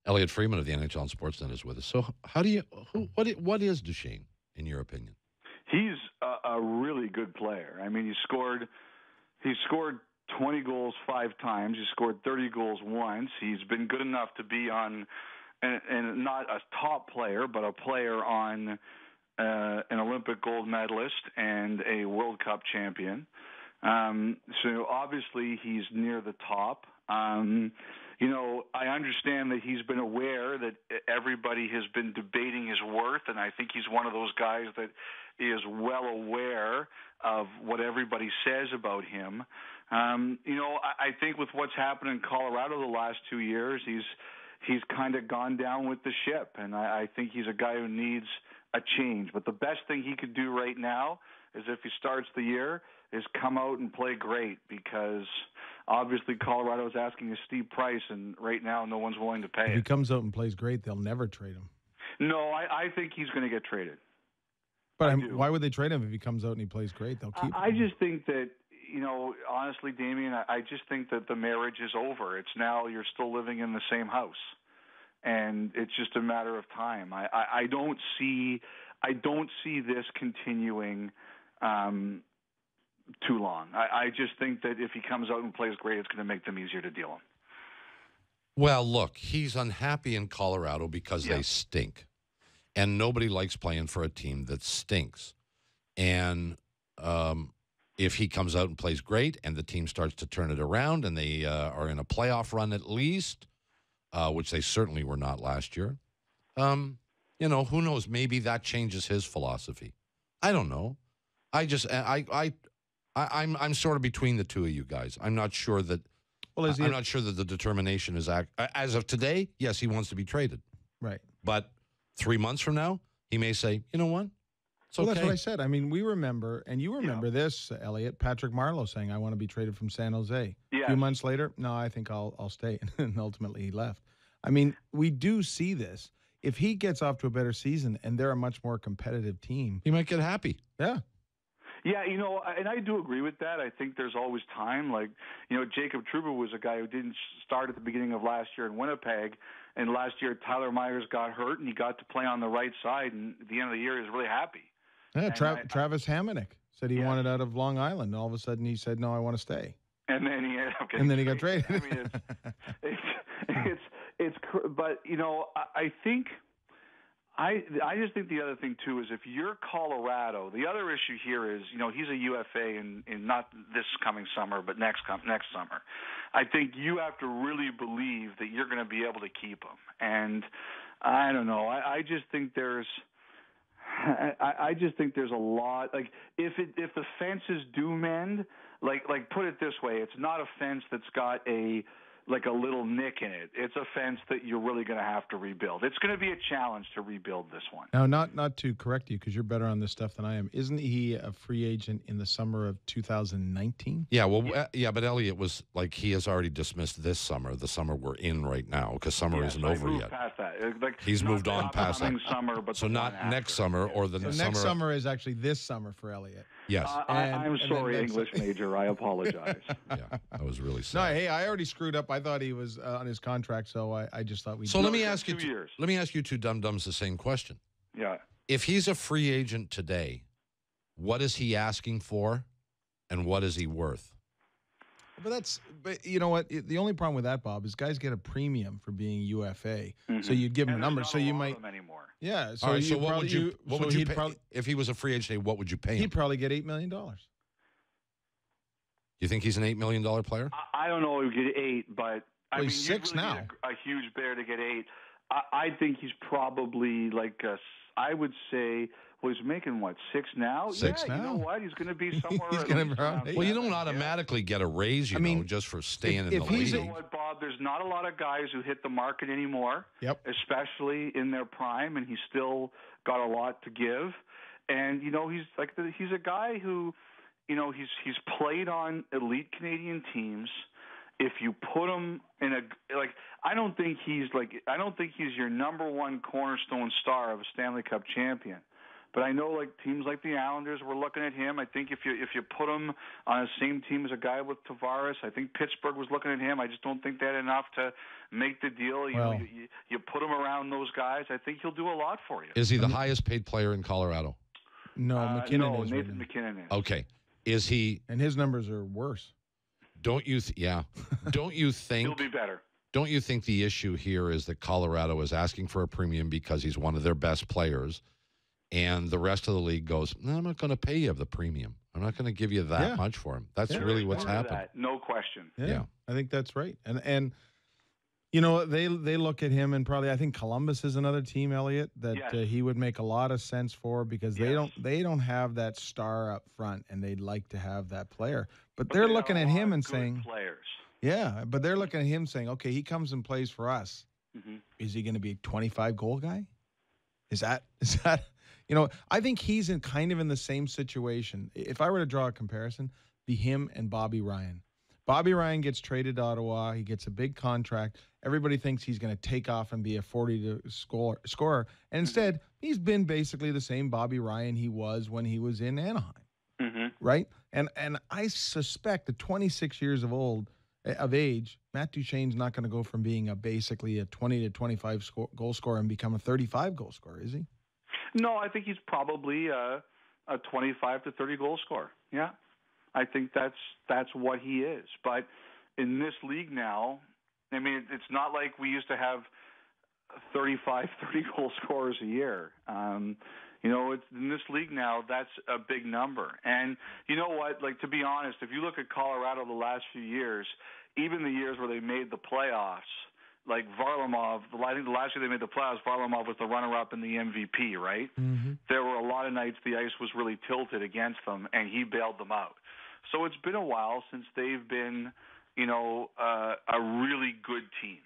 Elliotte Friedman of the NHL and Sportsnet is with us. So, what is Duchene in your opinion? He's a really good player. I mean, he scored 20 goals 5 times. He scored 30 goals once. He's been good enough to be on, and not a top player, but a player on an Olympic gold medalist and a World Cup champion. So obviously he's near the top. I understand that he's been aware that everybody has been debating his worth, and I think he's one of those guys that is well aware of what everybody says about him. I think with what's happened in Colorado the last 2 years, he's kind of gone down with the ship, and I think he's a guy who needs a change. But the best thing he could do right now is, if he starts the year, is come out and play great, because obviously Colorado is asking a steep price, and right now no one's willing to pay If it. he comes out and plays great, they'll never trade him. No, I think he's going to get traded. But why would they trade him if he comes out and he plays great? They'll keep him. I just think that, honestly, Damien, I just think that the marriage is over. It's now you're still living in the same house, and it's just a matter of time. I don't see this continuing too long. I just think that if he comes out and plays great, it's going to make them easier to deal him. Well, look, he's unhappy in Colorado because they stink. And nobody likes playing for a team that stinks. And if he comes out and plays great and the team starts to turn it around and they are in a playoff run at least, which they certainly were not last year, who knows? Maybe that changes his philosophy. I don't know. I'm sort of between the two of you guys. I'm not sure that. Well, I'm not sure that the determination is as of today. Yes, he wants to be traded. Right. But 3 months from now, he may say, you know what? It's okay. Well, that's what I said. I mean, we remember, and you remember this, Elliotte, Patrick Marleau saying, I want to be traded from San Jose. Yeah. A few months later, no, I think I'll stay. And ultimately he left. I mean, we do see this. If he gets off to a better season and they're a much more competitive team, he might get happy. Yeah. Yeah, and I do agree with that. I think there's always time. Like, Jacob Trouba was a guy who didn't start at the beginning of last year in Winnipeg, and last year Tyler Myers got hurt, and he got to play on the right side, and at the end of the year he was really happy. Yeah, Travis Hamonic said he wanted out of Long Island, and all of a sudden he said, no, I want to stay. And then he got traded. I mean, but I think. I just think the other thing, too, is if you're Colorado, the other issue here is, he's a UFA in not this coming summer, but next summer. I think you have to really believe that you're going to be able to keep him. And I don't know. I just think there's a lot. Like, if the fences do mend, like put it this way, it's not a fence that's got a little nick in it. It's a fence that you're really going to have to rebuild. It's going to be a challenge to rebuild this one. Now, not to correct you, because you're better on this stuff than I am. Isn't he a free agent in the summer of 2019? Yeah, well, but Elliotte was like, he has already dismissed this summer, the summer we're in right now, because summer isn't over yet. Past that. He's moved on past that. Summer, but so not next summer or the summer. Next summer is actually this summer for Elliotte. Yes. I'm sorry, English major. I apologize. Yeah, I was really sorry. No, hey, I already screwed up. I thought he was on his contract, so I just thought we. So let me ask you. Let me ask you two dum-dums the same question. Yeah. If he's a free agent today, what is he asking for, and what is he worth? But you know what? The only problem with that, Bob, is guys get a premium for being UFA. Mm-hmm. So you'd give him a number. So you might. Yeah. So, so what would you pay if he was a free agent? What would you pay him? He'd probably get $8 million. You think he's an $8 million player? I don't know if he would get 8, but he's 6 now. A huge bear to get 8. I think he's probably I would say. Well, he's making, 6 now? 6 now? You know what? He's going to be somewhere. He's going to be around 8. Well, you don't automatically get a raise, you know, just for staying in the league. You know what, Bob? There's not a lot of guys who hit the market anymore, especially in their prime, and he's still got a lot to give. And, he's a guy who, he's played on elite Canadian teams. If you put him in I don't think he's your number one cornerstone star of a Stanley Cup champion. But I know, teams like the Islanders were looking at him. I think if you put him on the same team as a guy with Tavares, I think Pittsburgh was looking at him. I just don't think they had enough to make the deal. You around those guys, I think he'll do a lot for you. Is he the highest paid player in Colorado? No, McKinnon no, is. Nathan McKinnon is. Okay. Is he? And his numbers are worse. Don't you? Yeah. Don't you think? He'll be better. Don't you think the issue here is that Colorado is asking for a premium because he's one of their best players, and the rest of the league goes, no, I'm not going to pay you the premium. I'm not going to give you that much for him. That's really what's happened. No question. Yeah, I think that's right. And you know, they look at him, and probably I think Columbus is another team, Elliotte, that he would make a lot of sense for, because they don't have that star up front, and they'd like to have that player. But they're looking at him and saying, players. Yeah, but they're looking at him saying, okay, he comes and plays for us. Mm-hmm. Is he going to be a 25-goal guy? Is that? You know, I think he's kind of in the same situation. If I were to draw a comparison, be him and Bobby Ryan. Bobby Ryan gets traded to Ottawa. He gets a big contract. Everybody thinks he's going to take off and be a 40-scorer. And instead, he's been basically the same Bobby Ryan he was when he was in Anaheim. Mm-hmm. Right? And I suspect at 26 years of age, Matt Duchene's not going to go from being basically a 20 to 25 goal scorer and become a 35 goal scorer, is he? No, I think he's probably a 25 to 30 goal scorer. Yeah, I think that's what he is. But in this league now, I mean, it's not like we used to have 35, 30 goal scorers a year. You know, it's in this league now, that's a big number. And you know what? Like, to be honest, if you look at Colorado the last few years, even the years where they made the playoffs, like Varlamov, I think the last year they made the playoffs, Varlamov was the runner-up in the MVP, right? Mm-hmm. There were a lot of nights the ice was really tilted against them, and he bailed them out. So it's been a while since they've been, you know, a really good team.